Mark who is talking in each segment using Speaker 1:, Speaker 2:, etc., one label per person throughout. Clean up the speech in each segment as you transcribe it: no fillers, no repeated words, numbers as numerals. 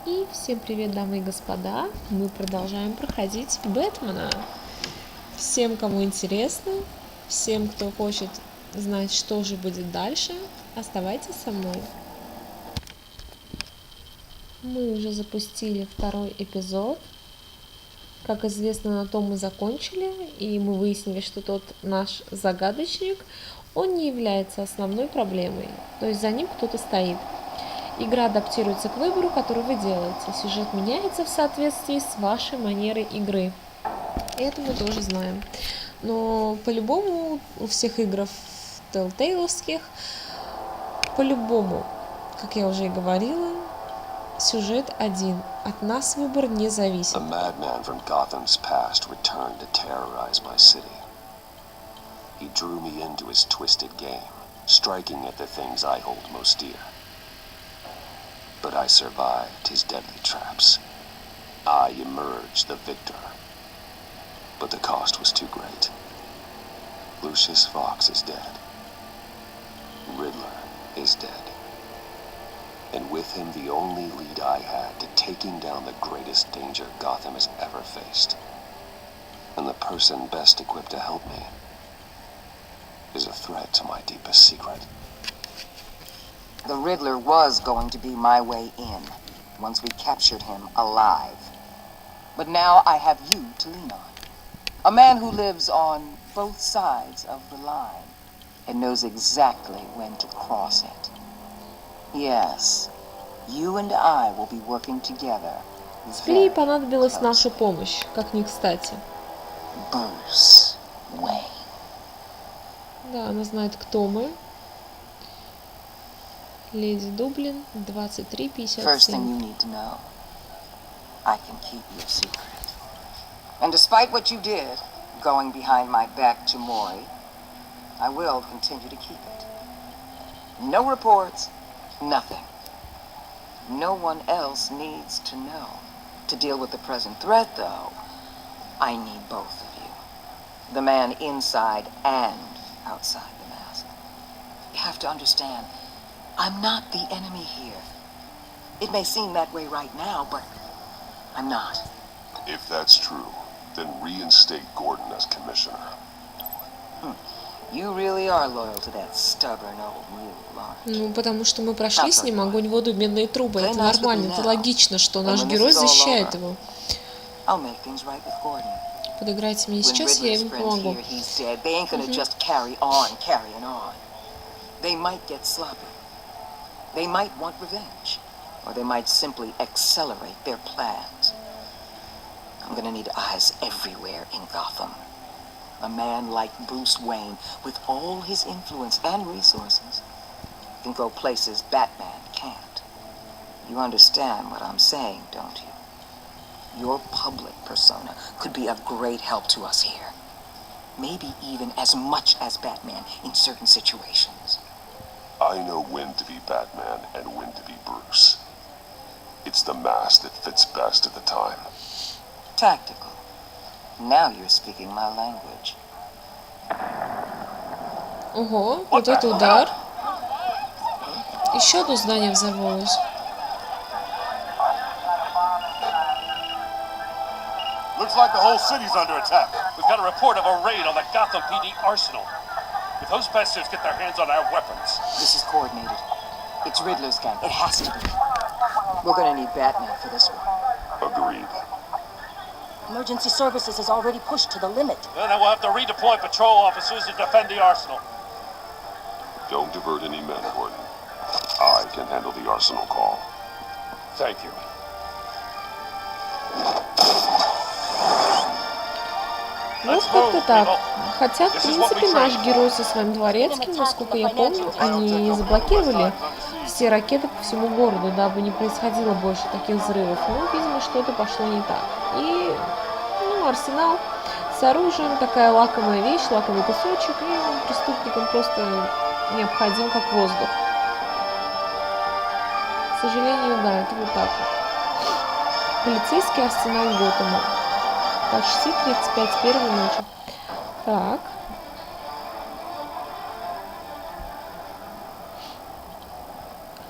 Speaker 1: И всем привет, дамы и господа! Мы продолжаем проходить Бэтмена. Всем, кому интересно, всем, кто хочет знать, что же будет дальше, оставайтесь со мной. Мы уже запустили второй эпизод. Как известно, на том мы закончили, и мы выяснили, что тот наш загадочник, он не является основной проблемой, то есть за ним кто-то стоит. Игра адаптируется к выбору, который вы делаете. Сюжет меняется в соответствии с вашей манерой игры. Это мы тоже знаем. Но по-любому у всех игр Telltale'овских, по-любому, как я уже и говорила, сюжет один. От нас выбор не зависит.
Speaker 2: A madman from Gotham's past returned to terrorize my city. He drew me into his twisted game, striking at the things I hold most dear. But I survived his deadly traps. I emerged the victor. But the cost was too great. Lucius Fox is dead. Riddler is dead. And with him the only lead I had to taking down the greatest danger Gotham has ever faced. And the person best equipped to help me is a threat to my deepest secret.
Speaker 3: The Riddler was going to be my way in, once we captured him alive. But now I have you to lean on. A man who lives on both sides of the line and knows exactly when to cross it. Yes, you and I will be working together.
Speaker 1: Сплей понадобилась наша помощь, как ни кстати.
Speaker 3: Bruce Wayne.
Speaker 1: Да, она знает, кто мы. Леди Дублин, 23:57.
Speaker 3: First thing you need to know, I can keep your secret. And despite what you did, going behind my back to Maury, I will continue to keep it. No reports, nothing. No one else needs to know. To deal with the present threat, though, I need both of you. The man inside and outside the mask. You have to understand, I'm not the enemy here. It may seem that way right now, but I'm not.
Speaker 2: If that's true, then reinstate Gordon as commissioner.
Speaker 3: You really are loyal to that stubborn old mule, aren't you?
Speaker 1: Ну, потому что мы прошли с ним огонь, воду, медные трубы. Это нормально, это логично, что наш герой защищает его.
Speaker 3: I'll make things right with Gordon.
Speaker 1: Подыграйте мне сейчас, я им помогу.
Speaker 3: They ain't gonna just carrying on. They might get sloppy. They might want revenge. Or they might simply accelerate their plans. I'm gonna need eyes everywhere in Gotham. A man like Bruce Wayne, with all his influence and resources, can go places Batman can't. You understand what I'm saying, don't you? Your public persona could be of great help to us here. Maybe even as much as Batman in certain situations.
Speaker 2: I know when to be Batman and when to be Bruce. It's the mask that fits best at the time.
Speaker 3: Tactical. Now you're speaking my language.
Speaker 1: Ого, вот это удар. Еще одно здание взорвалось.
Speaker 4: Looks like the whole city's under attack. We've got a report of a raid on the Gotham PD arsenal. If those bastards get their hands on our weapons...
Speaker 3: This is coordinated. It's Riddler's gang. It has to be. We're gonna need Batman for this one.
Speaker 2: Agreed.
Speaker 5: Emergency services is already pushed to the limit.
Speaker 4: Then we'll have to redeploy patrol officers to defend the arsenal.
Speaker 2: Don't divert any men, Gordon. I can handle the arsenal call.
Speaker 4: Thank you.
Speaker 1: Вот как-то так. Хотя, в принципе, наш герой со своим дворецким, насколько я помню, они заблокировали все ракеты по всему городу, дабы не происходило больше таких взрывов. Но, видимо, что-то пошло не так. И, арсенал с оружием, такая лакомая вещь, лакомый кусочек, и он преступникам просто необходим как воздух. К сожалению, да, это вот так вот. Полицейский арсенал Готэма. Почти 35 первой ночи. Так.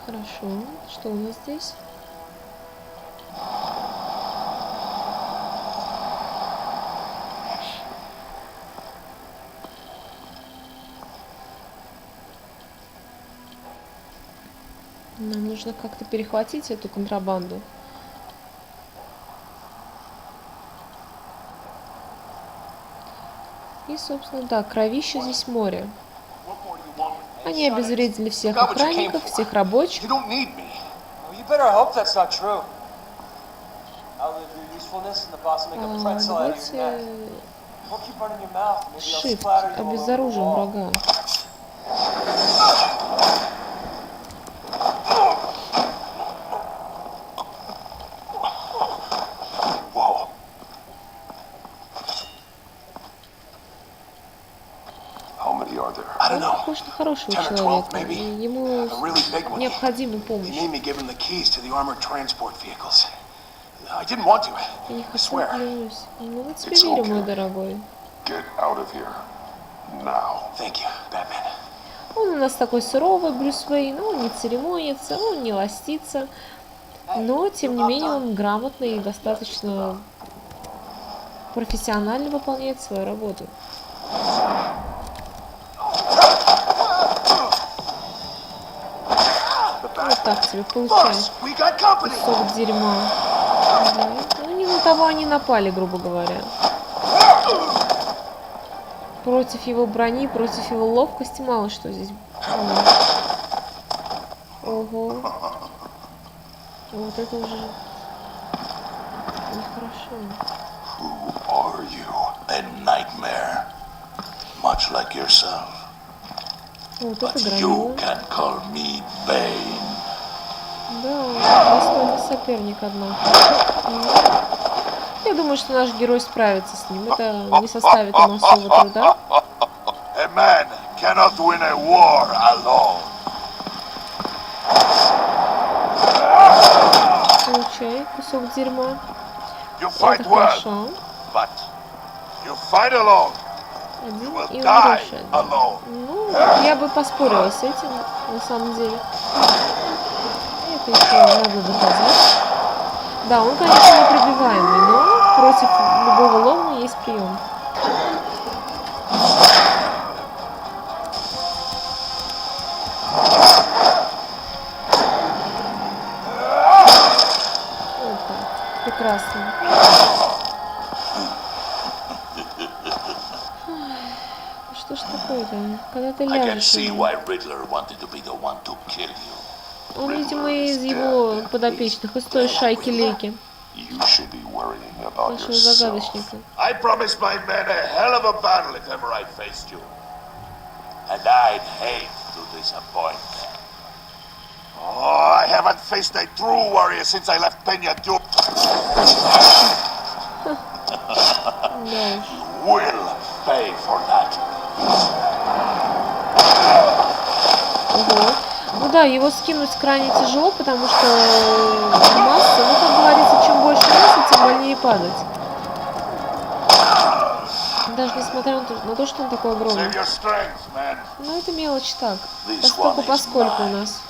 Speaker 1: Хорошо. Что у нас здесь? Нам нужно как-то перехватить эту контрабанду. И, собственно, да, кровища здесь море. Они обезвредили всех охранников, всех рабочих. Давайте... Shift. Обезоружим врага. Он похож на хорошего человека, и ему необходима помощь. Я не хотел, клянусь. Ну, на тебе верю, мой дорогой. Он у нас такой суровый, Брюс Уэйн, он не церемонится, он не ластится, но, тем не менее, он грамотно и достаточно профессионально выполняет свою работу. Вот так тебе получается. Кусок дерьма. Ну, не на того они напали, грубо говоря. Против его брони, против его ловкости мало что здесь. Ого. Вот это уже нехорошо. Вот это гранул. Да, достойный соперник, однако. Я думаю, что наш герой справится с ним. Это не составит ему особого труда. Получай кусок дерьма. Это хорошо. Один и умрешь один. Ну, я бы поспорила с этим, на самом деле. Это еще надо доказать. Да, он, конечно, непробиваемый, но против любого лома есть прием. Вот так. Прекрасно. Что ж такое-то? Когда ты ляжешь? Он, видимо, из его подопечных, из той шайки Лейки. Нашего загадочника. Ого. Ну да, его скинуть крайне тяжело, потому что масса, ну, как говорится, чем больше массы, тем больнее падать. Даже несмотря на то, что он такой огромный. Ну, это мелочь так. Поскольку поскольку у нас.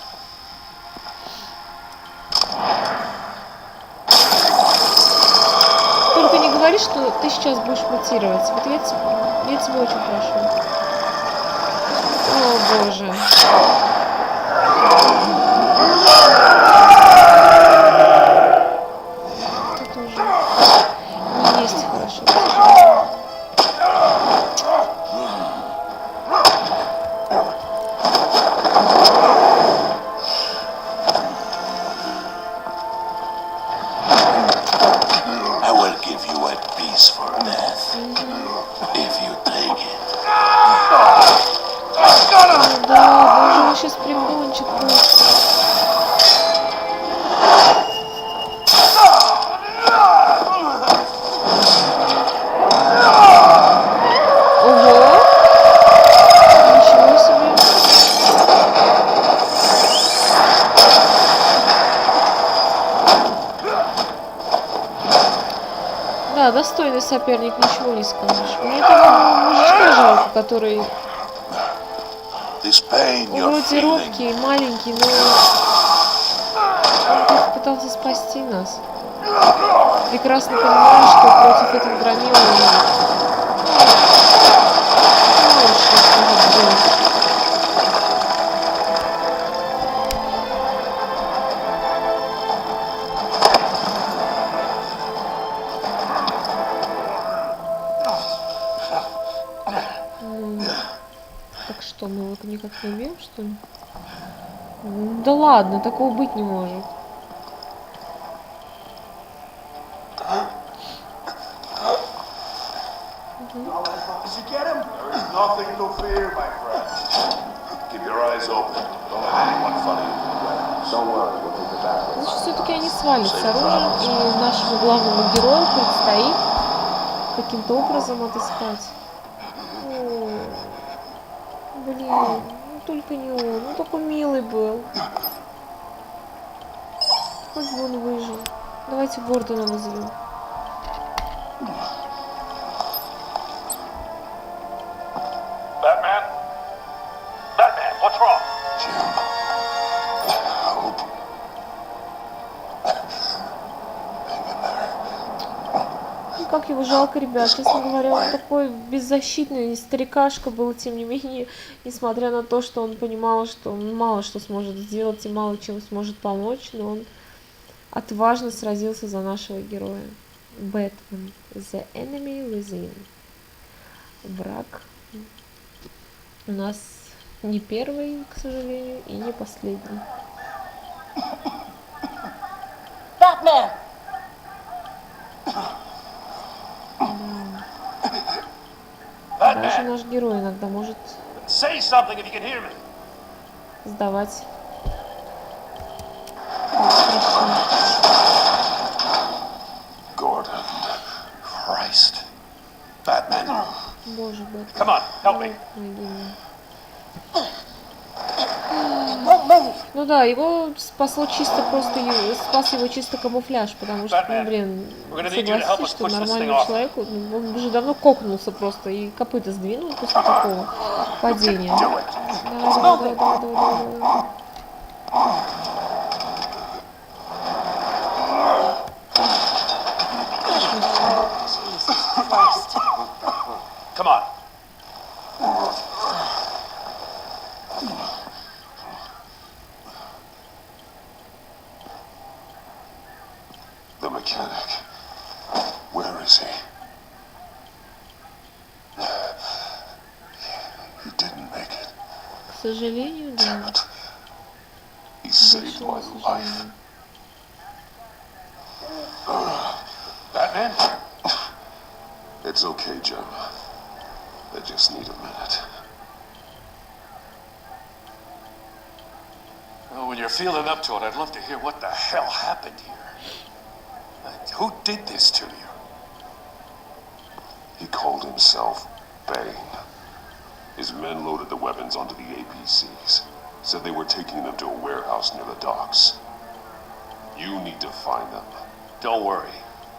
Speaker 1: Только не говори, что ты сейчас будешь мутировать. Вот я тебя очень прошу. О, боже. Это уже не есть хорошо. Да, боже, он сейчас прикончит просто. Ого! Ничего себе! Да, достойный соперник, ничего не скажешь. Мне этого мужичка жалко, который вроде робкий, маленький, но он как пытался спасти нас. Прекрасно понимаю, что против этих громил мало что сможет сделать. что, мы его никак не убьем, что ли? Да ладно, такого быть не может.
Speaker 6: Did you get him? There is nothing to fear, my friend. Keep your eyes open. Don't let anyone follow you to the warehouse. Don't worry, we'll take the back.
Speaker 1: Значит, все-таки они свалят с оружием, и нашему главному герою предстоит каким-то образом отыскать. О, блин, ну только не он, ну такой милый был. Хоть бы он выжил. Давайте Гордона вызовем.
Speaker 4: Batman? Batman, what's wrong?
Speaker 2: Jim, help. Hang in there.
Speaker 1: И как его жалко, ребят, честно говоря, он такой беззащитный старикашка был, тем не менее, несмотря на то, что он понимал, что он мало что сможет сделать и мало чем сможет помочь, но он отважно сразился за нашего героя. Бэтмен. The enemy within. Враг у нас не первый, к сожалению, и не последний.
Speaker 5: Batman!
Speaker 1: Даже наш герой иногда может
Speaker 4: Say something if you can hear me.
Speaker 1: сдавать.
Speaker 2: Gordon. Christ. Batman.
Speaker 1: Боже, Бэтмен.
Speaker 4: Come on, help me.
Speaker 5: Won't move!
Speaker 1: Ну да, его спасло чисто просто, спас его чисто камуфляж, потому что, ну, блин, согласитесь, что нормальному человеку, ну, он уже давно кокнулся просто и копыта сдвинул после такого падения. Давай.
Speaker 4: Come on.
Speaker 2: The mechanic. Where is he? He didn't make it.
Speaker 1: К сожалению,
Speaker 2: Damn
Speaker 1: да.
Speaker 2: it. He saved my life.
Speaker 4: Batman?
Speaker 2: It's okay, Jim. I just need a minute.
Speaker 4: Oh, when you're feeling up to it, I'd love to hear what the hell happened here. Who did this to you?
Speaker 2: He called himself Bane. His men loaded the weapons onto the APCs. Said they were taking them to a warehouse near the docks. You need to find them.
Speaker 4: Don't worry.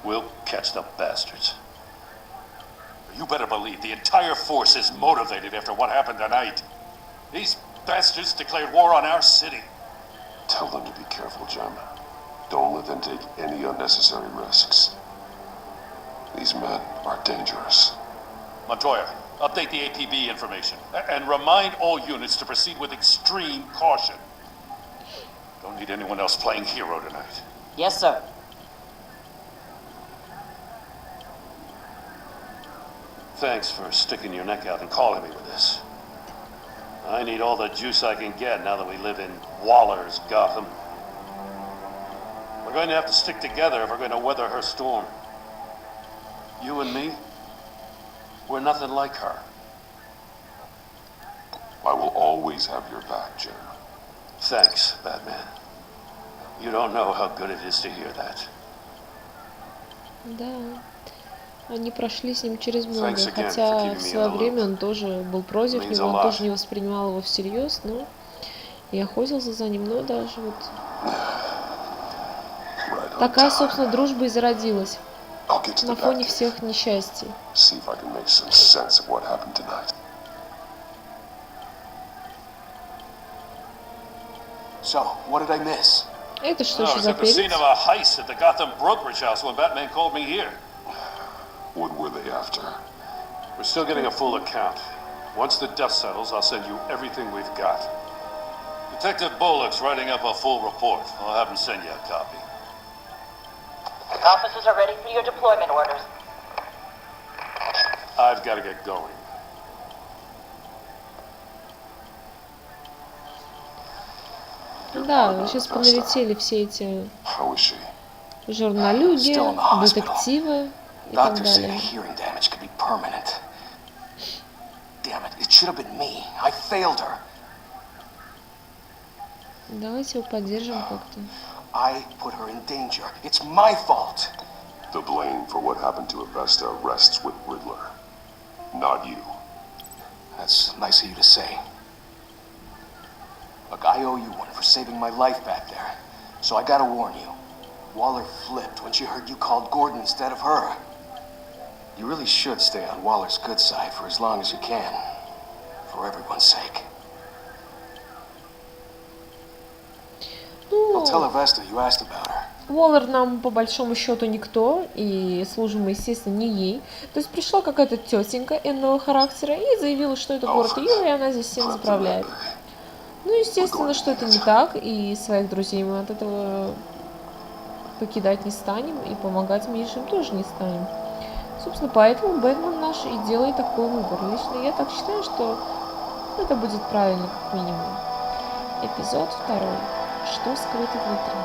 Speaker 4: We'll catch the bastards. You better believe the entire force is motivated after what happened tonight. These bastards declared war on our city.
Speaker 2: Tell them to be careful, Jim. Don't let them take any unnecessary risks. These men are dangerous.
Speaker 4: Montoya, update the APB information. And remind all units to proceed with extreme caution. Don't need anyone else playing hero tonight.
Speaker 5: Yes, sir.
Speaker 4: Thanks for sticking your neck out and calling me with this. I need all the juice I can get now that we live in Waller's Gotham. We're going to have to stick together if we're going to weather her storm. You and me, we're nothing like her.
Speaker 2: I will always have your back, Jim.
Speaker 4: Thanks, Batman. You don't know how good it is to hear that.
Speaker 1: Да. Они прошли с ним через многое,
Speaker 2: Thanks again for
Speaker 1: хотя
Speaker 2: keeping
Speaker 1: в
Speaker 2: me
Speaker 1: свое
Speaker 2: in the
Speaker 1: время
Speaker 2: loop.
Speaker 1: он тоже был против
Speaker 2: Means
Speaker 1: него,
Speaker 2: a
Speaker 1: он
Speaker 2: lot.
Speaker 1: тоже не воспринимал его всерьез, но и охотился за ним, но даже вот
Speaker 2: Right on
Speaker 1: такая,
Speaker 2: time.
Speaker 1: собственно, дружба и зародилась
Speaker 2: I'll get to
Speaker 1: на
Speaker 2: the
Speaker 1: фоне
Speaker 2: Batcave.
Speaker 1: всех несчастий.
Speaker 2: See if I can make some sense of what happened tonight.
Speaker 6: So, what did I miss?
Speaker 1: Это что
Speaker 4: Oh,
Speaker 1: еще
Speaker 4: it's
Speaker 1: за
Speaker 4: at the scene
Speaker 1: перец?
Speaker 4: of a heist at the Gotham brokerage house when Batman called me here.
Speaker 2: What were they after?
Speaker 4: We're still getting a full account. Once the dust settles, I'll send you everything we've got. Detective Bullock's writing up a full report. I'll have him send you a copy.
Speaker 7: Officers are ready for your deployment orders.
Speaker 4: I've got to get going.
Speaker 1: Да, сейчас поналетели все эти
Speaker 2: How is she?
Speaker 1: журналюги,
Speaker 6: Still in the hospital.
Speaker 1: детективы и так
Speaker 6: Doctors say the
Speaker 1: далее.
Speaker 6: hearing damage could be permanent. Damn it, it should have been me. I failed her.
Speaker 1: Давайте его поддержим как-то.
Speaker 6: I put her in danger. It's my fault.
Speaker 2: The blame for what happened to Avesta rests with Riddler, not you.
Speaker 6: That's nice of you to say. Look, I owe you one for saving my life back there. So I gotta warn you. Waller flipped when she heard you called Gordon instead of her. You really should stay on Waller's good side for as long as you can. For everyone's sake. I'll tell Avesta you asked about her.
Speaker 1: Уоллер нам по большому счету никто, и служим мы, естественно, не ей. То есть пришла какая-то тетенька энного характера и заявила, что это город ее, и она здесь всем заправляет. Ну, естественно, что это не так, и своих друзей мы от этого покидать не станем, и помогать меньшим тоже не станем. Собственно, поэтому Бэтмен наш и делает такой выбор. Лично я так считаю, что это будет правильно, как минимум. Эпизод 2. Что скрыто внутри?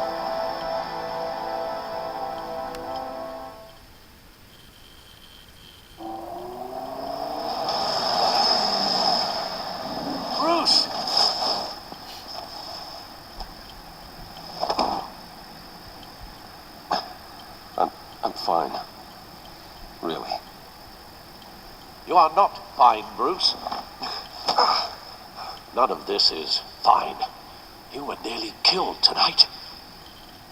Speaker 6: Bruce!
Speaker 2: I'm fine. Really.
Speaker 8: You are not fine, Bruce. None of this is fine. You were nearly killed tonight.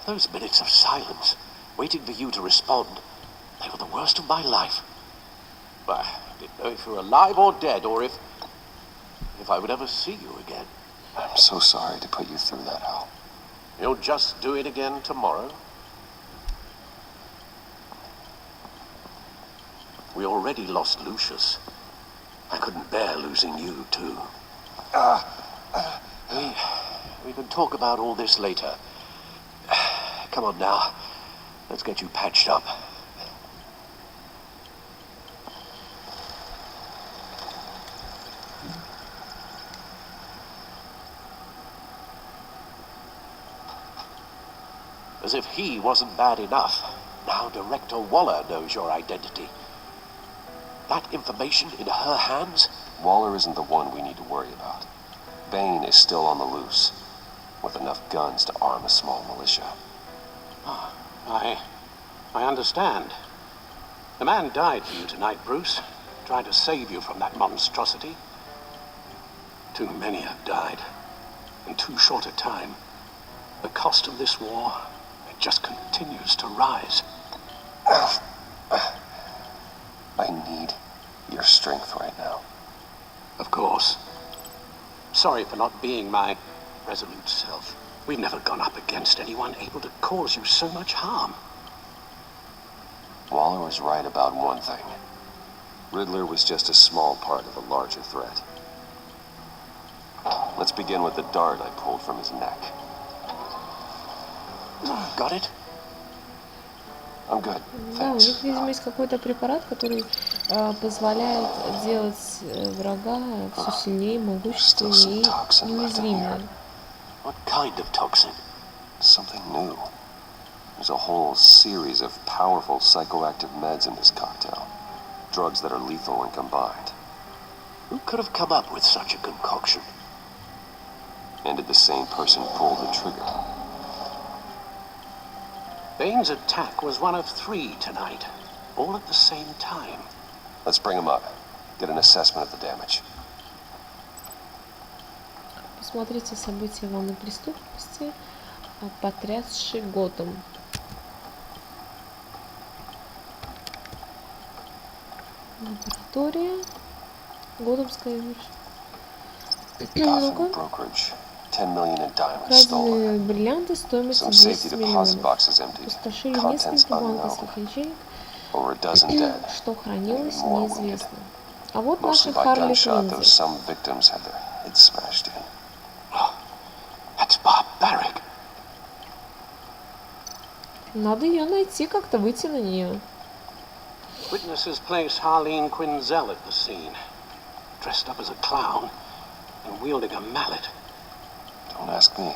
Speaker 8: Those minutes of silence, waiting for you to respond, they were the worst of my life. I didn't know if you were alive or dead, or if I would ever see you again.
Speaker 2: I'm so sorry to put you through that, Hal.
Speaker 8: You'll just do it again tomorrow. We already lost Lucius. I couldn't bear losing you, too. We can talk about all this later. Come on now. Let's get you patched up. As if he wasn't bad enough. Now Director Waller knows your identity. That information in her hands?
Speaker 2: Waller isn't the one we need to worry about. Bane is still on the loose, with enough guns to arm a small militia.
Speaker 8: I understand. The man died for you tonight, Bruce. Trying to save you from that monstrosity. Too many have died. In too short a time. The cost of this war, it just continues to rise.
Speaker 2: I need your strength right now.
Speaker 8: Of course. Sorry for not being my resolute self. We've never gone up against anyone able to cause you so much harm.
Speaker 2: Waller was right about one thing. Riddler was just a small part of a larger threat. Let's begin with the dart I pulled from his neck.
Speaker 8: Got it?
Speaker 2: I'm good.
Speaker 1: Да, у
Speaker 2: Thanks.
Speaker 1: них, видимо, есть какой-то препарат, который позволяет делать врага все сильнее, могущественнее и неуязвимее.
Speaker 8: What kind of toxin?
Speaker 2: Something new. There's a whole series of powerful psychoactive meds in this cocktail. Drugs that are lethal when combined.
Speaker 8: Who could have come up with such a concoction?
Speaker 2: And did the same person pull the trigger?
Speaker 8: Bane's attack was one of 3 tonight, all at the same time.
Speaker 2: Let's bring him up. Get an assessment of the damage.
Speaker 1: Посмотрите события волны преступности, потрясший Готэм. Лаборатория. Готэмская
Speaker 2: Gotham
Speaker 1: Ну-ка.
Speaker 2: brokerage. 10 million in diamonds stolen.
Speaker 1: Краденые бриллианты стоимостью
Speaker 2: Some safety
Speaker 1: 10
Speaker 2: deposit
Speaker 1: миллионов.
Speaker 2: boxes emptied.
Speaker 1: Пустошили
Speaker 2: Contents
Speaker 1: несколько
Speaker 2: unknown.
Speaker 1: банковских ячеек.
Speaker 2: Over a dozen dead.
Speaker 1: Что хранилось,
Speaker 2: Even more wounded.
Speaker 1: неизвестно. А вот
Speaker 2: Mostly
Speaker 1: наша
Speaker 2: by
Speaker 1: Харли
Speaker 2: gunshot, though
Speaker 1: Квинн.
Speaker 2: some victims had their heads smashed in.
Speaker 8: That's barbaric.
Speaker 1: Надо ее найти, как-то выйти на нее.
Speaker 8: Witnesses place Harleen Quinzel at the scene, dressed up as a clown and wielding a mallet.
Speaker 2: Don't ask me.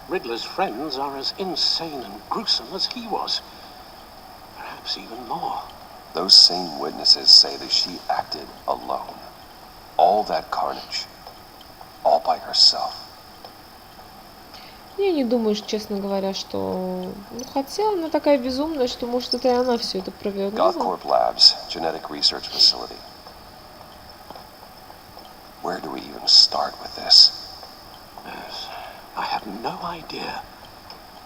Speaker 8: Riddler's friends are as insane and gruesome as he was. Perhaps even more.
Speaker 2: Those same witnesses say that she acted alone. All that carnage. All by herself.
Speaker 1: Я не думаю, честно говоря, что... Ну, хотя она такая безумная, что, может, это и она все это провернула.
Speaker 2: Gothcorp Labs, genetic research facility. Where do we even start with this?
Speaker 8: Yes, I have no idea.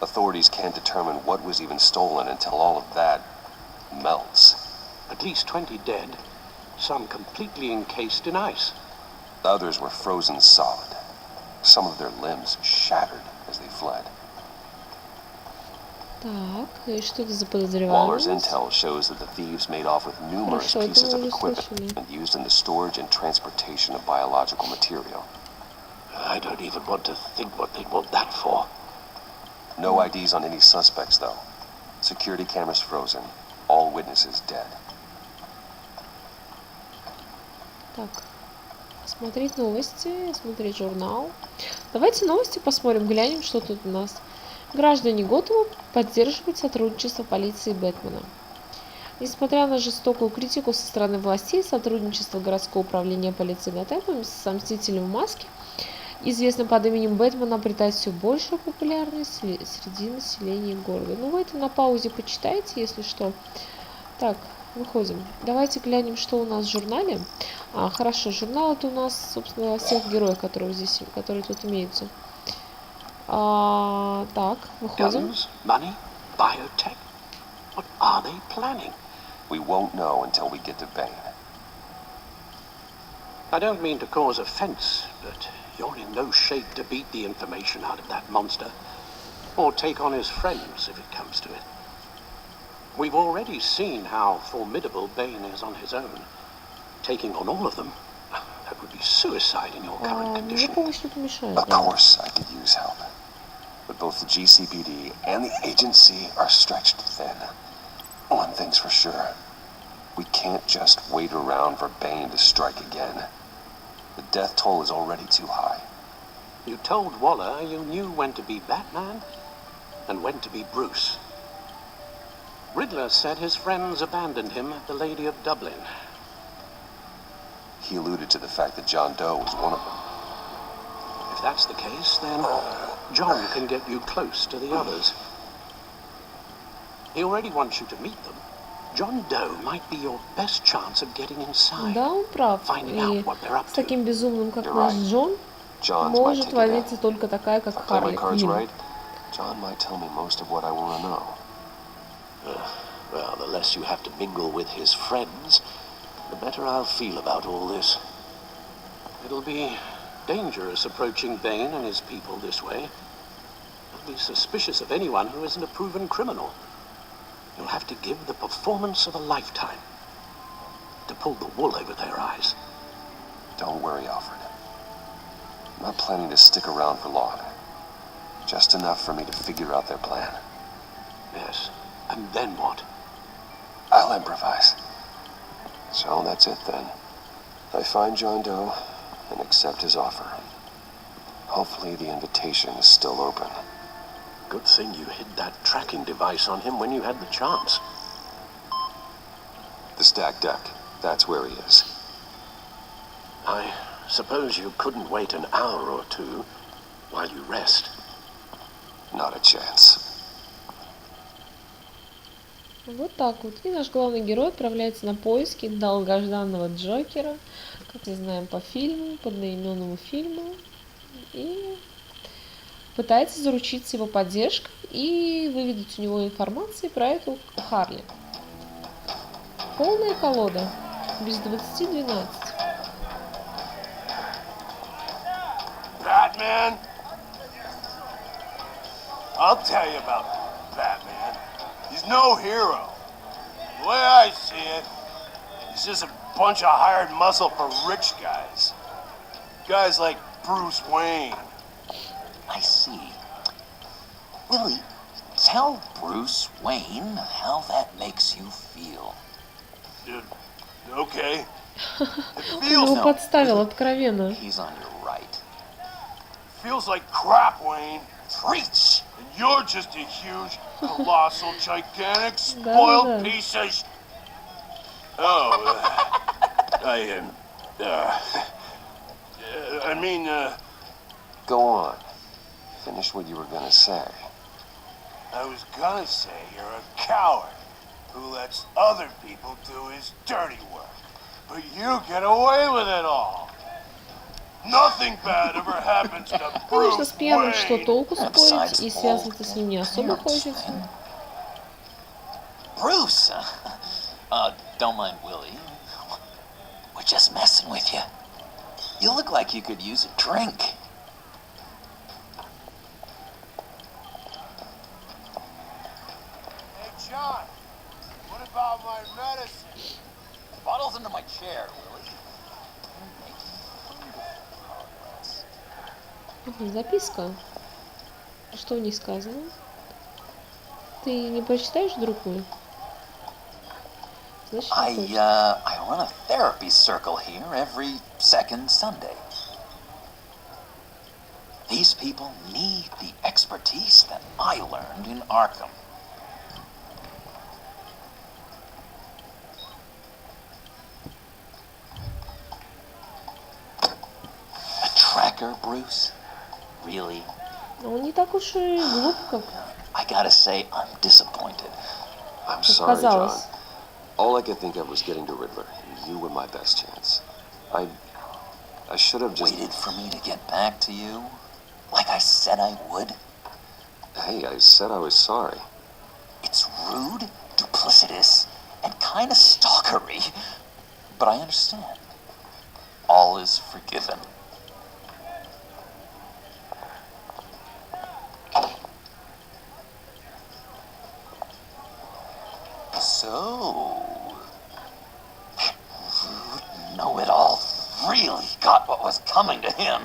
Speaker 2: Authorities can't determine what was even stolen until all of that melts.
Speaker 8: At least 20 dead, some completely encased in ice.
Speaker 2: Others were frozen solid. Some of their limbs shattered as they fled.
Speaker 1: Так, и что это за
Speaker 2: Waller's
Speaker 1: подозреваемость?
Speaker 2: intel shows that the thieves made off with numerous
Speaker 1: Хорошо, это
Speaker 2: pieces
Speaker 1: мы
Speaker 2: of
Speaker 1: уже
Speaker 2: equipment
Speaker 1: слышали.
Speaker 2: used in the storage and transportation of biological material.
Speaker 8: I don't even want to think what they'd want that for.
Speaker 2: No IDs on any suspects, though. Security cameras frozen. All witnesses dead.
Speaker 1: Так, смотреть новости, смотреть журнал. Давайте новости посмотрим, глянем, что тут у нас. Граждане Готэма поддерживают сотрудничество полиции и Бэтмена. Несмотря на жестокую критику со стороны властей, сотрудничество городского управления полиции Готэма с Мстителем в маске, известным под именем Бэтмена, обретает все большую популярность среди населения города. Ну, вы это на паузе почитайте, если что. Так, выходим. Давайте глянем, что у нас в журнале. Хорошо, журнал это у нас, собственно, всех героев, которые тут имеются. Так, выходим.
Speaker 8: Guns, money, biotech. What are they planning?
Speaker 2: We won't know until we get to Bane.
Speaker 8: I don't mean to cause offense, but you're in no shape to beat the information out of that monster, or take on his friends if it comes to it. We've already seen how formidable Bane is on his own. Taking on all of them, that would be suicide in your current
Speaker 1: Мне
Speaker 8: condition.
Speaker 1: помощь не помешает.
Speaker 2: Of
Speaker 1: Да.
Speaker 2: course I could use help. But both the GCPD and the agency are stretched thin. One thing's for sure. We can't just wait around for Bane to strike again. The death toll is already too high.
Speaker 8: You told Waller you knew when to be Batman and when to be Bruce. Riddler said his friends abandoned him at the Lady of Dublin.
Speaker 2: He alluded to the fact that John Doe was one of them.
Speaker 8: If that's the case, then John can get you close to the others. He already wants you to meet them. John Doe might be your best chance of getting inside.
Speaker 1: Да, он прав.
Speaker 8: Finding
Speaker 1: И
Speaker 8: out what they're up
Speaker 1: с
Speaker 8: to.
Speaker 1: таким безумным, как
Speaker 2: You're
Speaker 1: наш
Speaker 2: right.
Speaker 1: Джон,
Speaker 2: John's might
Speaker 1: может
Speaker 2: take it
Speaker 1: водиться
Speaker 2: down.
Speaker 1: только такая,
Speaker 2: If I
Speaker 1: как
Speaker 2: play my
Speaker 1: Харли
Speaker 2: cards
Speaker 1: Квинн.
Speaker 2: right, John might tell me most of what I want to know.
Speaker 8: Well, the less you have to mingle with his friends, the better I'll feel about all this. It'll be dangerous approaching Bane and his people this way. They'll be suspicious of anyone who isn't a proven criminal. You'll have to give the performance of a lifetime to pull the wool over their eyes.
Speaker 2: Don't worry, Alfred. I'm not planning to stick around for long. Just enough for me to figure out their plan.
Speaker 8: Yes, and then what?
Speaker 2: I'll improvise. So that's it then. I find John Doe and accept his offer. Hopefully the invitation is still open.
Speaker 8: Good thing you hid that tracking device on him when you had the chance.
Speaker 2: The stacked deck, that's where he is.
Speaker 8: I suppose you couldn't wait an hour or two while you rest.
Speaker 2: Not a chance.
Speaker 1: Вот так вот. И наш главный герой отправляется на поиски долгожданного Джокера, как мы знаем по фильму, по одноименному фильму. И пытается заручиться его поддержкой и выведать у него информации про эту Харли. Полная колода. Без 20-12.
Speaker 9: Batman? I'll tell you about Batman. He's no hero. The way I see it, he's just a bunch of hired muscle for rich guys. Guys like Bruce Wayne.
Speaker 10: I see. Willie, tell Bruce Wayne how that makes you feel.
Speaker 9: Dude, okay. It
Speaker 1: Он
Speaker 9: feels,
Speaker 1: его подставил откровенно.
Speaker 10: He's on your right.
Speaker 9: feels like crap, Wayne.
Speaker 10: Preach!
Speaker 9: And you're just a huge, colossal, gigantic, spoiled
Speaker 1: Да-да-да.
Speaker 9: piece of Oh, I mean,
Speaker 2: Go on. Finish what you were gonna say.
Speaker 9: I was gonna say you're a coward who lets other people do his dirty work. But you get away with it all. Nothing bad ever happens to
Speaker 1: Конечно, с
Speaker 9: Bruce
Speaker 1: пьяным что
Speaker 9: Wayne.
Speaker 1: толку
Speaker 10: And
Speaker 1: спорить,
Speaker 10: besides,
Speaker 1: и
Speaker 10: old
Speaker 1: связываться с ним не особо
Speaker 10: parents,
Speaker 1: хочется.
Speaker 10: man. Bruce, don't mind Willie. We're just messing with you. You look like you could use a drink.
Speaker 9: Hey, John, what about my medicine?
Speaker 10: Bottle's under my chair, Willie.
Speaker 1: Ага, записка. Что в ней сказано? Ты не прочитаешь, друг мой? Значит, не хочешь.
Speaker 10: I run a therapy circle here every second Sunday. These people need the expertise that I learned in Arkham. A tracker, Bruce? Really?
Speaker 1: Он не так уж и глуп, как
Speaker 10: I gotta say, I'm disappointed.
Speaker 2: I'm sorry, John.
Speaker 1: казалось.
Speaker 2: All I could think of was getting to Riddler. You were my best chance. I should have just...
Speaker 10: Waited for me to get back to you? Like I said I would?
Speaker 2: Hey, I said I was sorry.
Speaker 10: It's rude, duplicitous, and kind of stalkery. But I understand. All is forgiven. So, rude know-it-all really got what was coming to him.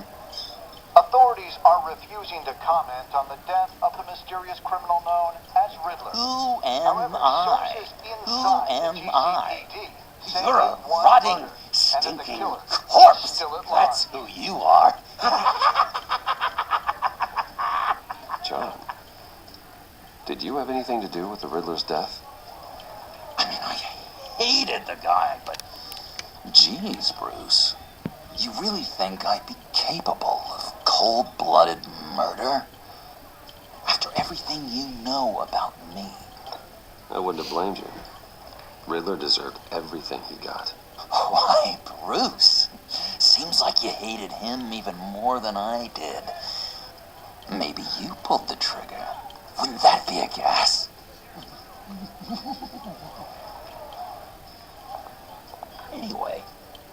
Speaker 11: Authorities are refusing to comment on the death of the mysterious criminal known as Riddler.
Speaker 10: Who am
Speaker 11: However,
Speaker 10: I?
Speaker 11: sources
Speaker 10: Who
Speaker 11: inside
Speaker 10: am
Speaker 11: the
Speaker 10: I?
Speaker 11: GCPD say
Speaker 10: You're a
Speaker 11: that one
Speaker 10: rotting,
Speaker 11: murder and that the
Speaker 10: stinking
Speaker 11: killer is
Speaker 10: corpse.
Speaker 11: still at
Speaker 10: That's
Speaker 11: large.
Speaker 10: who you are.
Speaker 2: John, did you have anything to do with the Riddler's death?
Speaker 10: I mean, I hated the guy, but geez, Bruce, you really think I'd be capable of cold-blooded murder? After everything you know about me?
Speaker 2: I wouldn't have blamed you. Riddler deserved everything he got.
Speaker 10: Why, Bruce? Seems like you hated him even more than I did. Maybe you pulled the trigger. Wouldn't that be a gas? Anyway,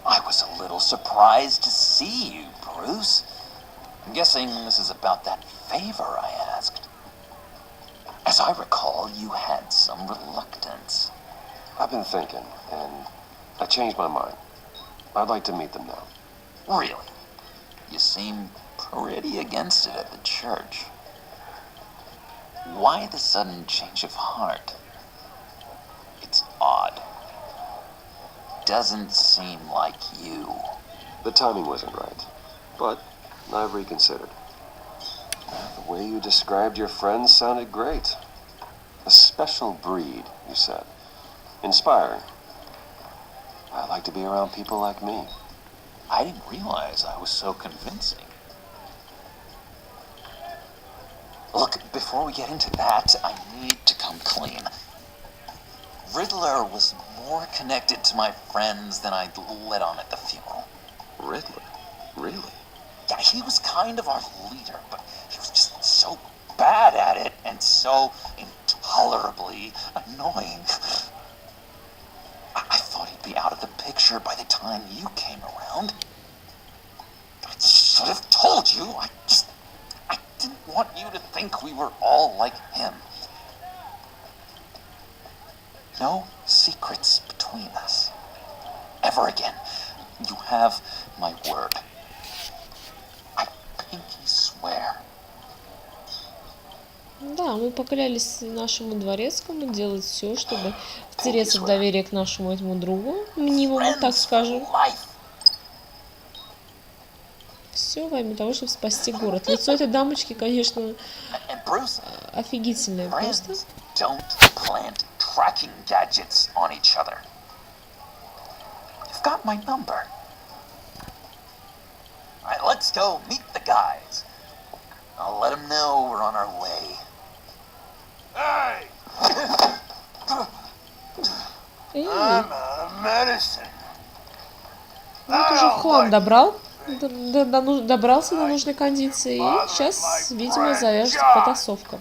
Speaker 10: I was a little surprised to see you, Bruce. I'm guessing this is about that favor I asked. As I recall, you had some reluctance.
Speaker 2: I've been thinking, and I changed my mind. I'd like to meet them now.
Speaker 10: Really? You seem pretty against it at the church. Why the sudden change of heart? It's odd. Doesn't seem like you.
Speaker 2: The timing wasn't right, but I've reconsidered. The way you described your friends sounded great. A special breed, you said. Inspiring. I like to be around people like me.
Speaker 10: I didn't realize I was so convincing. Look, before we get into that, I need to come clean. Riddler was more connected to my friends than I'd let on at the funeral.
Speaker 2: Riddler? Really?
Speaker 10: Yeah, he was kind of our leader, but he was just so bad at it and so intolerably annoying. I thought he'd be out of the picture by the time you came around. I should have told you. I didn't want you to think we were all like him. No secrets between us. Ever again. You have my word. I pinky swear.
Speaker 1: Да, мы поклялись нашему дворецкому делать все, чтобы втереться в доверие к нашему этому другу, мнимому, так скажем. Все все во имя того, чтобы спасти город. Лицо этой дамочки, конечно,
Speaker 10: And Bruce,
Speaker 1: офигительное просто.
Speaker 10: friends don't plant tracking gadgets on each other. You've got my number. All right, let's go meet the guys. I'll let them know we're on our way.
Speaker 9: Hey,
Speaker 1: И
Speaker 9: I'm out of medicine.
Speaker 1: вот уже в хлам добрался до нужной кондиции. И сейчас, видимо, завяжется потасовка.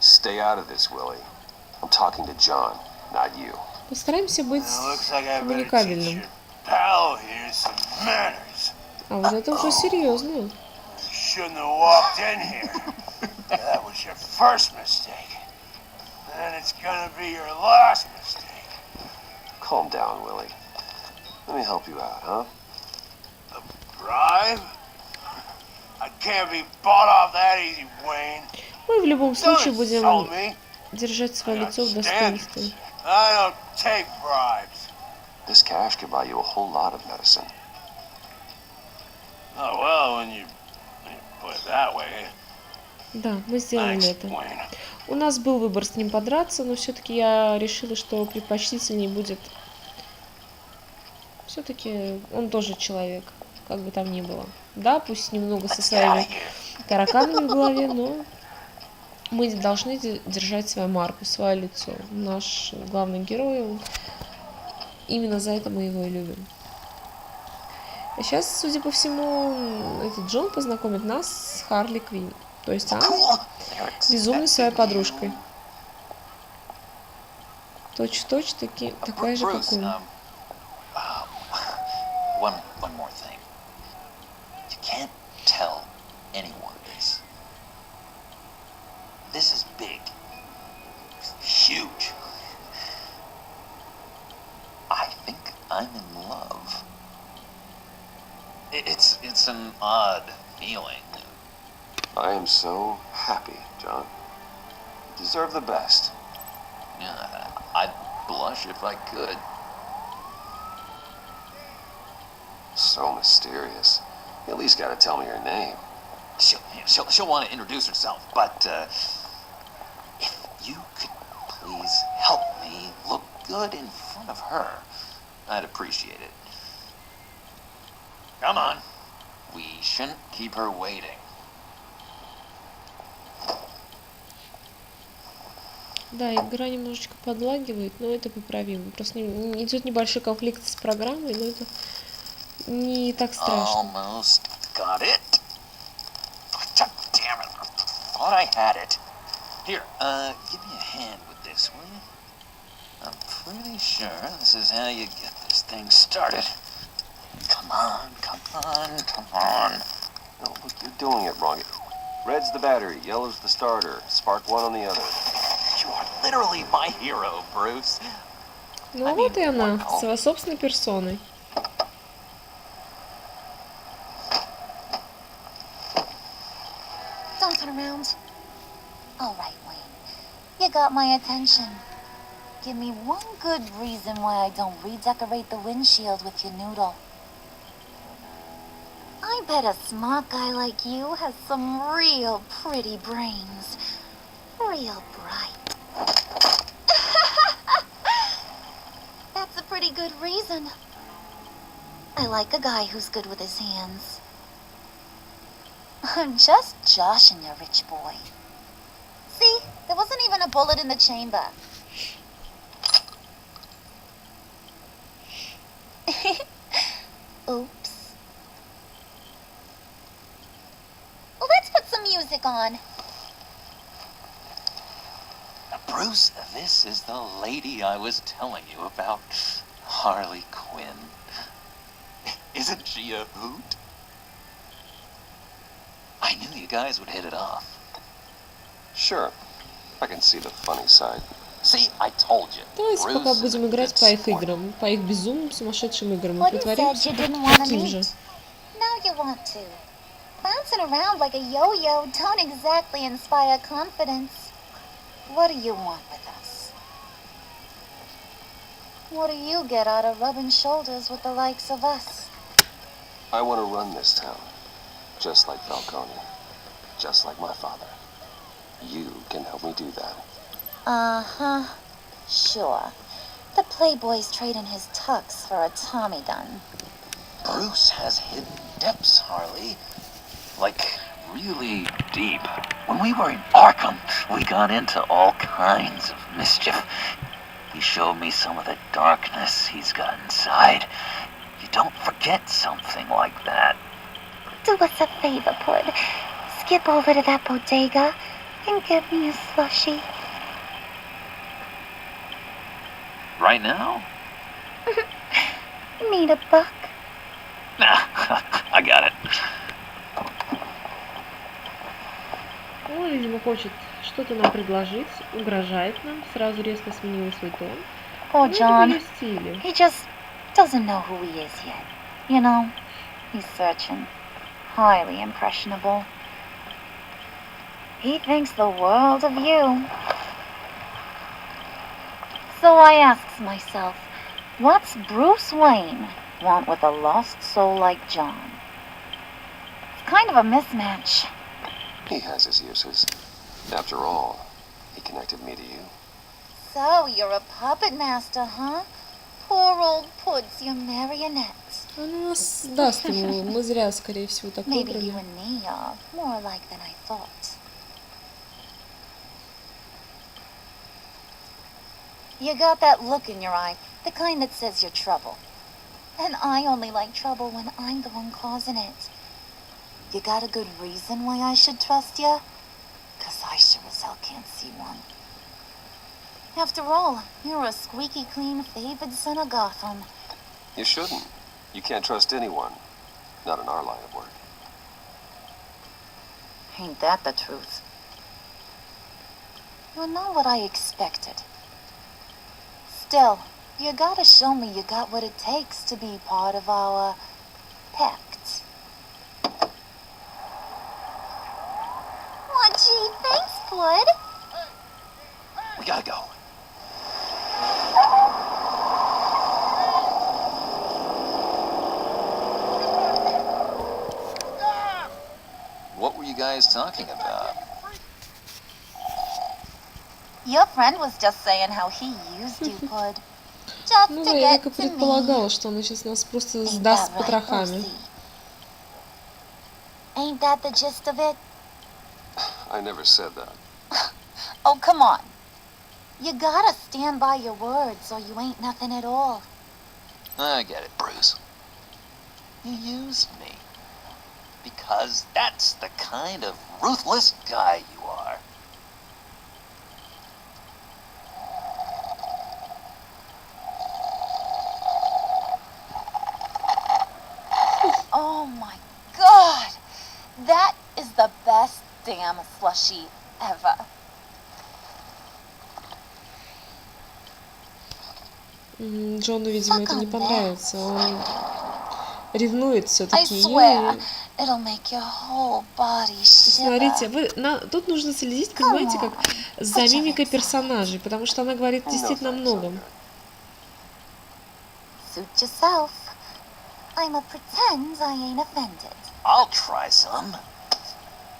Speaker 2: Stay out of this, Willie. I'm talking to John, not you.
Speaker 1: Постараемся быть
Speaker 9: Looks like I better teach
Speaker 1: коммуникабельным.
Speaker 9: your pal here some manners.
Speaker 1: А вот это уже серьезно.
Speaker 9: You shouldn't have walked in here. That was your first mistake. And it's gonna be your last mistake.
Speaker 2: Calm down, Willie. Let me help you out, huh?
Speaker 9: A bribe? I can't be bought off that easy, Wayne.
Speaker 1: Мы в любом случае
Speaker 9: Don't
Speaker 1: будем
Speaker 9: insult me.
Speaker 1: держать
Speaker 9: I
Speaker 1: свое
Speaker 9: got
Speaker 1: лицо в
Speaker 9: standards.
Speaker 1: достоинстве.
Speaker 9: I don't take bribes.
Speaker 2: This cash could buy you a whole lot of medicine.
Speaker 9: Oh, well, when you put it that way.
Speaker 1: Да, мы сделали
Speaker 9: Thanks,
Speaker 1: это.
Speaker 9: Wayne.
Speaker 1: У нас был выбор с ним подраться, но все-таки я решила, что предпочтительнее будет. Все-таки он тоже человек, как бы там ни было. Да, пусть немного со своими тараканами в голове, но мы должны держать свою марку, свое лицо. Наш главный герой, именно за это мы его и любим. А сейчас, судя по всему, этот Джон познакомит нас с Харли Квинн. То есть она безумной своей подружкой. Точь-в-точь такая же, как он.
Speaker 10: One more thing. You can't tell anyone this. This is big. Huge. I think I'm in love. It's an odd feeling.
Speaker 2: I am so happy, John. You deserve the best.
Speaker 10: Yeah, I'd blush if I could.
Speaker 2: So mysterious. You at least gotta tell me your name.
Speaker 10: She'll want to introduce herself, but if you could please help me look good in front of her, I'd appreciate it. Come on. We shouldn't keep her waiting.
Speaker 1: Да, игра немножечко подлагивает, но это поправимо. Просто идет небольшой конфликт с программой, но это не так страшно.
Speaker 10: Almost got it. Damn it. Thought I had it. Here, give me a hand with this, will you? I'm pretty sure this is how you get this thing started. Come on, come on, come on.
Speaker 2: No, look, you're doing it wrong. Red's the battery, yellow's the starter. Spark one on the other.
Speaker 10: You are literally my hero, Bruce.
Speaker 1: Ну вот и она, своей собственной персоной.
Speaker 12: Don't turn around. All right, Wayne. You got my attention. Give me one good reason why I don't redecorate the windshield with your noodle. I bet a smart guy like you has some real pretty brains. Real bright. That's a pretty good reason. I like a guy who's good with his hands. I'm just joshing you, rich boy. See, there wasn't even a bullet in the chamber. Oops. Well, let's put some music on.
Speaker 10: Bruce, this is the lady I was telling you about. Harley Quinn. Isn't she a hoot? I knew you guys would hit it off.
Speaker 2: Sure. I can see the funny side.
Speaker 10: See, I told you.
Speaker 1: Давайте пока
Speaker 10: Bruce
Speaker 1: будем
Speaker 10: is a
Speaker 1: играть
Speaker 10: good
Speaker 1: по их
Speaker 10: sport.
Speaker 1: играм, по их безумным, сумасшедшим играм. И
Speaker 12: What you said
Speaker 1: притворимся
Speaker 12: you didn't want to
Speaker 1: таким же.
Speaker 12: meet. Now you want to. Bouncing around like a yo-yo don't exactly inspire confidence. What do you want with us? What do you get out of rubbing shoulders with the likes of us?
Speaker 2: I want to run this town, just like Falcone, just like my father. You can help me do that.
Speaker 12: Uh-huh. Sure. The playboy's trading his tux for a Tommy gun.
Speaker 10: Bruce has hidden depths, Harley. Like, really deep. When we were in Arkham, we got into all kinds of mischief. He showed me some of the darkness he's got inside. You don't forget something like that.
Speaker 12: Do us a favor, Pud. Skip over to that bodega and get me a slushie.
Speaker 10: Right now?
Speaker 12: Need a buck?
Speaker 10: Nah, I got it.
Speaker 1: Он, видимо, хочет что-то нам предложить, угрожает нам, сразу резко сменил свой тон.
Speaker 12: Poor
Speaker 1: Ну, это в
Speaker 12: John.
Speaker 1: её стиле.
Speaker 12: He just doesn't know who he is yet. You know, he's searching. Highly impressionable. He thinks the world of you. So I asks myself, what's Bruce Wayne want with a lost soul like John? It's kind of a mismatch.
Speaker 2: He has his uses. After all, he connected me to you.
Speaker 12: So you're a puppet master, huh? Poor old Pud's your marionette.
Speaker 1: Он нас даст ему. Мы зря, скорее всего, так
Speaker 12: Maybe you
Speaker 1: выбрали.
Speaker 12: and me are more alike than I thought. You got that look in your eye, the kind that says you're trouble. And I only like trouble when I'm the one causing it. You got a good reason why I should trust you? 'Cause I sure as hell can't see one. After all, you're a squeaky clean favored son of Gotham.
Speaker 2: You shouldn't. You can't trust anyone. Not in our line of work.
Speaker 12: Ain't that the truth? You're not what I expected. Still, you gotta show me you got what it takes to be part of our pact. Aw, gee, thanks, Bud.
Speaker 10: We gotta go. What were you guys talking about?
Speaker 12: Your friend was just saying how he used you, Bud. Just
Speaker 1: Ну
Speaker 12: to
Speaker 1: да, я
Speaker 12: get
Speaker 1: так и
Speaker 12: to me.
Speaker 1: предполагала, что он сейчас нас просто
Speaker 12: Ain't
Speaker 1: сдаст
Speaker 12: that right,
Speaker 1: потрохами.
Speaker 12: Brucey? Ain't that the gist of it?
Speaker 2: I never said that.
Speaker 12: Oh, come on. You gotta stand by your words or you ain't nothing at all.
Speaker 10: I get it, Bruce. You used me. Because that's the kind of ruthless guy you are.
Speaker 12: Oh my god! That is the best damn slushie ever.
Speaker 1: Джону, видимо, это не понравится. Он ревнует
Speaker 12: I
Speaker 1: все-таки
Speaker 12: swear,
Speaker 1: ее.
Speaker 12: it'll make your whole body shiver.
Speaker 1: Смотрите, тут нужно следить, понимаете, как за мимикой персонажей, потому что она говорит действительно многом.
Speaker 12: Suit yourself. I'ma pretend I ain't offended.
Speaker 10: I'll try some.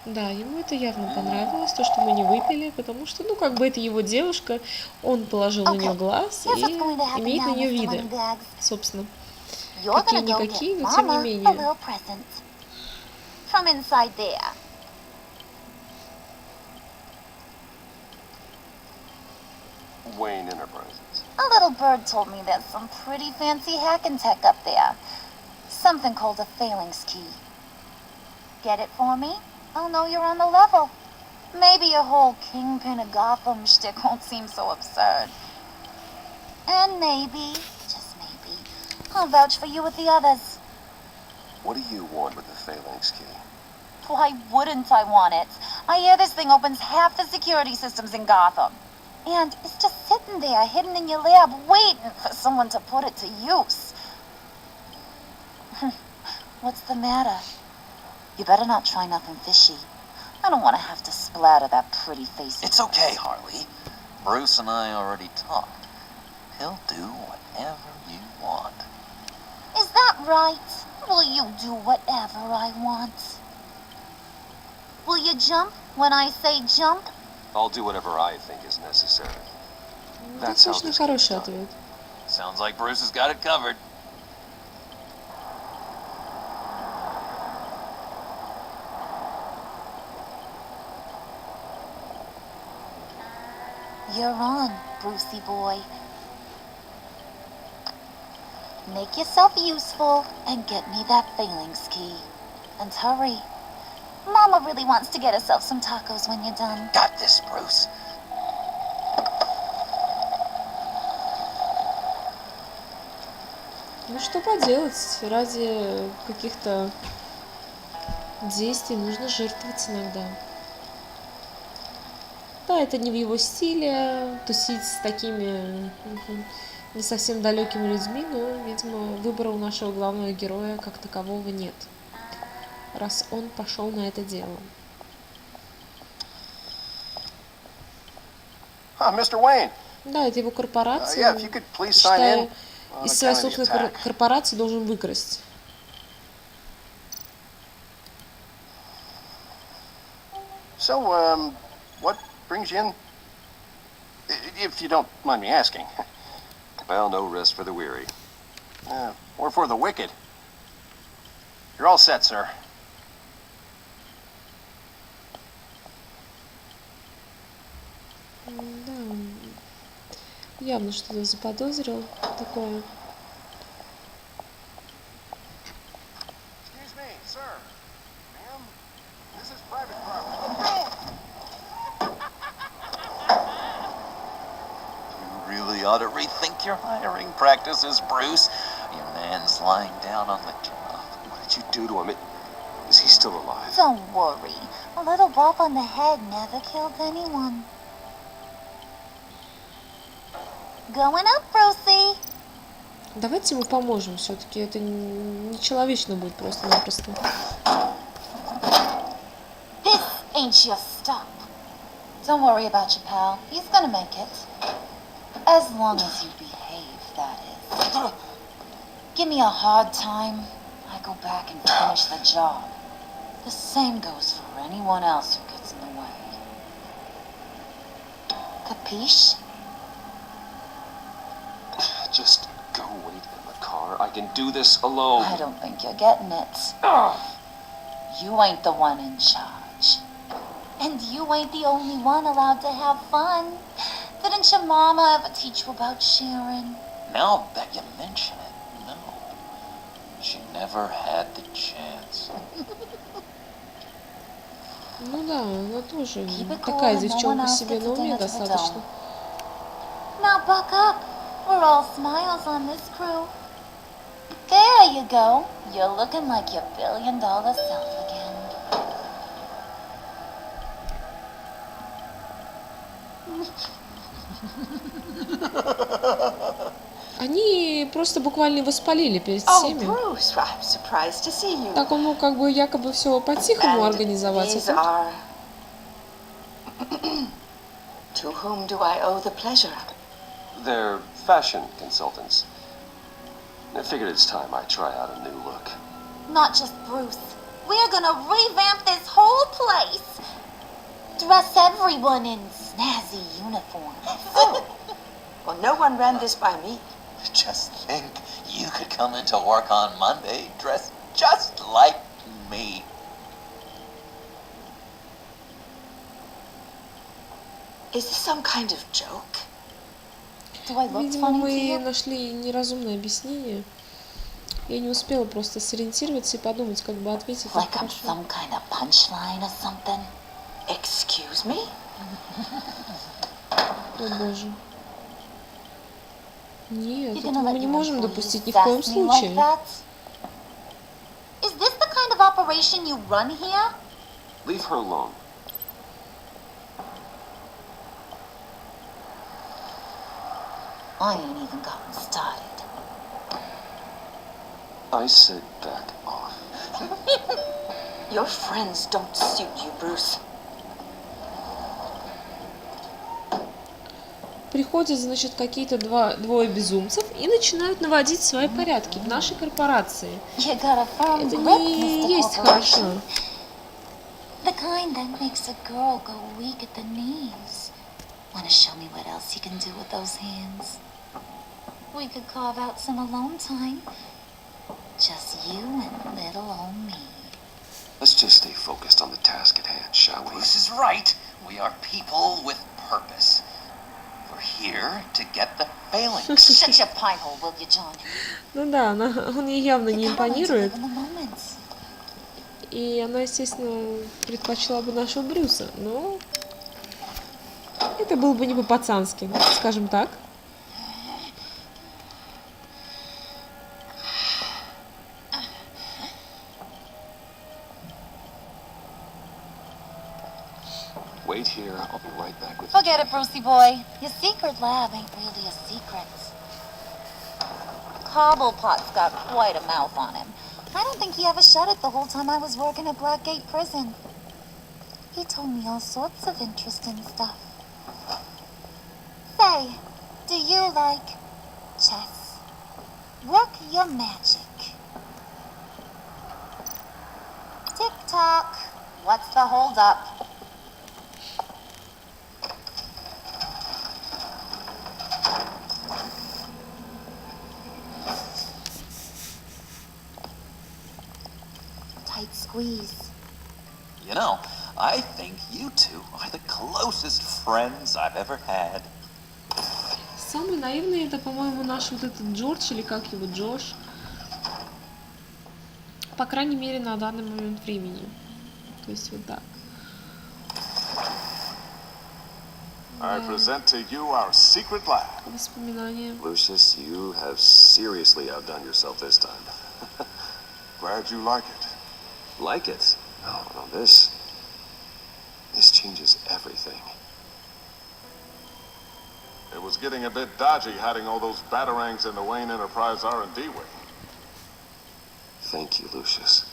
Speaker 1: Да, ему это явно понравилось, то, что мы не выпили, потому что, ну, как бы это его девушка, он положил на нее глаз и имеет на нее виды, собственно.
Speaker 12: You're gonna go
Speaker 1: Какие-никакие,
Speaker 12: get
Speaker 1: но тем не
Speaker 12: Mama a
Speaker 1: менее.
Speaker 12: little present. From inside there.
Speaker 2: Wayne Enterprises.
Speaker 12: A little bird told me there's some pretty fancy hacking tech up there. Something called a phalanx key. Get it for me? I'll know you're on the level. Maybe your whole Kingpin of Gotham shtick won't seem so absurd. And maybe, just maybe, I'll vouch for you with the others.
Speaker 2: What do you want with the phalanx key?
Speaker 12: Why wouldn't I want it? I hear this thing opens half the security systems in Gotham. And it's just sitting there, hidden in your lab, waiting for someone to put it to use. What's the matter? You better not try nothing fishy. I don't want to have to splatter that pretty face.
Speaker 10: It's okay, Harley. Bruce and I already talked. he'll do whatever you want.
Speaker 12: Is that right? Will you do whatever I want? Will you jump when I say jump?
Speaker 2: I'll do whatever I think is necessary. That's how
Speaker 1: Достаточно
Speaker 2: this
Speaker 1: хороший
Speaker 2: gets done.
Speaker 1: ответ.
Speaker 10: Sounds like Bruce has got it covered.
Speaker 12: You're on, Brucey boy. Make yourself useful and get me that failings key. And hurry. Mama really wants to get herself some tacos when you're done.
Speaker 10: Got this, Bruce.
Speaker 1: Ну что поделать, ради каких-то действий нужно жертвовать иногда. Да, это не в его стиле, тусить с такими не совсем далекими людьми, но, видимо, выбора у нашего главного героя как такового нет, раз он пошел на это дело.
Speaker 9: Mr. Wayne.
Speaker 1: Да, это его корпорация.
Speaker 9: Yeah, if you could please sign in.
Speaker 1: Считаю, из своей собственной корпорации должен выкрасть.
Speaker 9: So, what brings you in? If you don't mind me asking.
Speaker 2: Well, no rest for the weary.
Speaker 9: Or for the wicked. You're all set, sir.
Speaker 1: Да, явно что-то заподозрил такое.
Speaker 9: Excuse me, sir. Ma'am, this is private property.
Speaker 10: You really ought to rethink your hiring practices, Bruce. Your man's lying down on the job.
Speaker 2: What did you do to him? Is he still alive?
Speaker 12: Don't worry. A little bump on the head never killed anyone. Going up, Brucey.
Speaker 1: Давайте ему поможем, все-таки это нечеловечно будет просто-напросто.
Speaker 12: This ain't your stop. Don't worry about your pal. He's gonna make it. As long as you behave, that is. Give me a hard time, I go back and finish the job. The same goes for anyone else who gets in the way. Capiche?
Speaker 2: Just go wait in the car. I can do this alone.
Speaker 12: I don't think you're getting it. You ain't the one in charge. And you ain't the only one allowed to have fun. Didn't your mama ever teach you about sharing?
Speaker 10: Now that you mention it, no. She never had the chance.
Speaker 1: Ну да, она тоже такая девчонка себе на уме достаточно.
Speaker 12: Now buck up. We're all smiles on this crew. There you go. You're looking like your billion-dollar self again.
Speaker 1: Они просто буквально его спалили перед всеми.
Speaker 3: Bruce, I'm surprised to see you.
Speaker 1: Так он мог как бы якобы все по-тихому организовать.
Speaker 3: These are... To whom do I owe the pleasure?
Speaker 2: They're fashion consultants. I figured it's time I try out a new look.
Speaker 12: Not just Bruce. We're gonna revamp this whole place. Dress everyone in snazzy uniforms.
Speaker 3: Oh. Well, no one ran this by me.
Speaker 10: Just think, you could come into work on Monday dressed just like me.
Speaker 3: Is this some kind of joke?
Speaker 12: Do I look
Speaker 1: Видимо,
Speaker 12: funny to
Speaker 1: мы
Speaker 12: you?
Speaker 1: нашли неразумное объяснение. Я не успела просто сориентироваться и подумать, как бы ответить.
Speaker 12: Like I'm some kind of punchline or something?
Speaker 3: Excuse me?
Speaker 1: О боже. Нет,
Speaker 12: You're
Speaker 1: это
Speaker 12: gonna
Speaker 1: мы
Speaker 12: let
Speaker 1: не
Speaker 12: your
Speaker 1: можем
Speaker 12: employees
Speaker 1: допустить ни в коем
Speaker 12: sass me like
Speaker 1: случае.
Speaker 12: that? Is this the kind of operation you run here?
Speaker 2: Leave her alone.
Speaker 12: I ain't even gotten started.
Speaker 2: I said back off.
Speaker 3: Your friends don't suit you, Bruce.
Speaker 1: приходят, значит, какие-то двое безумцев и начинают наводить свои порядки в нашей корпорации. Это не есть хорошо.
Speaker 12: The kind that makes a girl go weak at the knees. Wanna show me what else you can do with those hands? We could carve out some alone time. Just you and little old me.
Speaker 2: Let's just stay focused on the task at hand, shall we?
Speaker 10: Bruce is right. We are people with purpose. We're here to get the phalanx.
Speaker 12: Shut your pine hole, will you, John?
Speaker 1: Ну да, он ей явно не
Speaker 12: You gotta learn to
Speaker 1: импонирует.
Speaker 12: live in the moments.
Speaker 1: И она, естественно, предпочла бы нашего Брюса. Но это было бы не по-пацански, скажем так.
Speaker 2: Wait here, I'll be right back with you.
Speaker 12: Forget it, Brucey boy. Your secret lab ain't really a secret. Cobblepot's got quite a mouth on him. I don't think he ever shut it the whole time I was working at Blackgate Prison. He told me all sorts of interesting stuff. Say, do you like chess? Work your magic. Tick-tock. What's the hold-up? Tight squeeze.
Speaker 10: You know, I think you two are the closest friends I've ever had.
Speaker 1: Самый наивный это, по-моему, наш вот этот Джордж, или как его, Джош. По крайней мере, на данный момент времени. То есть вот так.
Speaker 9: I present to you our secret lab.
Speaker 1: Воспоминания.
Speaker 2: Lucius, you have seriously outdone yourself this time.
Speaker 9: Glad you like it.
Speaker 2: Like it? No, this changes everything.
Speaker 9: It was getting a bit dodgy hiding all those batarangs in the Wayne Enterprise R&D wing.
Speaker 2: Thank you, Lucius.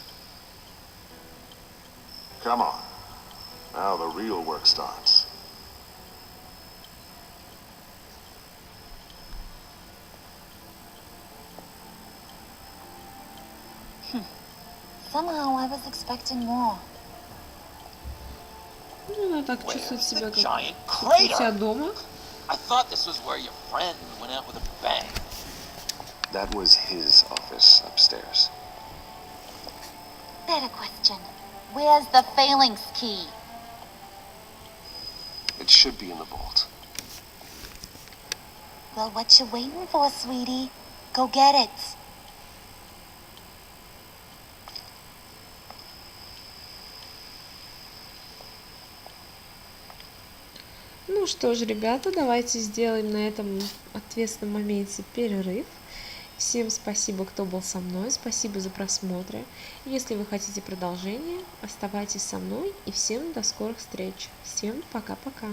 Speaker 9: Come on. Now the real work starts.
Speaker 12: Somehow I was expecting more.
Speaker 1: Ну, она так чувствует себя, как
Speaker 10: Giant
Speaker 1: у себя
Speaker 10: crater.
Speaker 1: дома.
Speaker 10: I thought this was where your friend went out with a bang.
Speaker 2: That was his office upstairs.
Speaker 12: Better question. Where's the phalanx key?
Speaker 2: It should be in the vault.
Speaker 12: Well, what you waiting for, sweetie? Go get it.
Speaker 1: Ну что ж, ребята, давайте сделаем на этом ответственном моменте перерыв. Всем спасибо, кто был со мной, спасибо за просмотры. Если вы хотите продолжение, оставайтесь со мной и всем до скорых встреч. Всем пока-пока.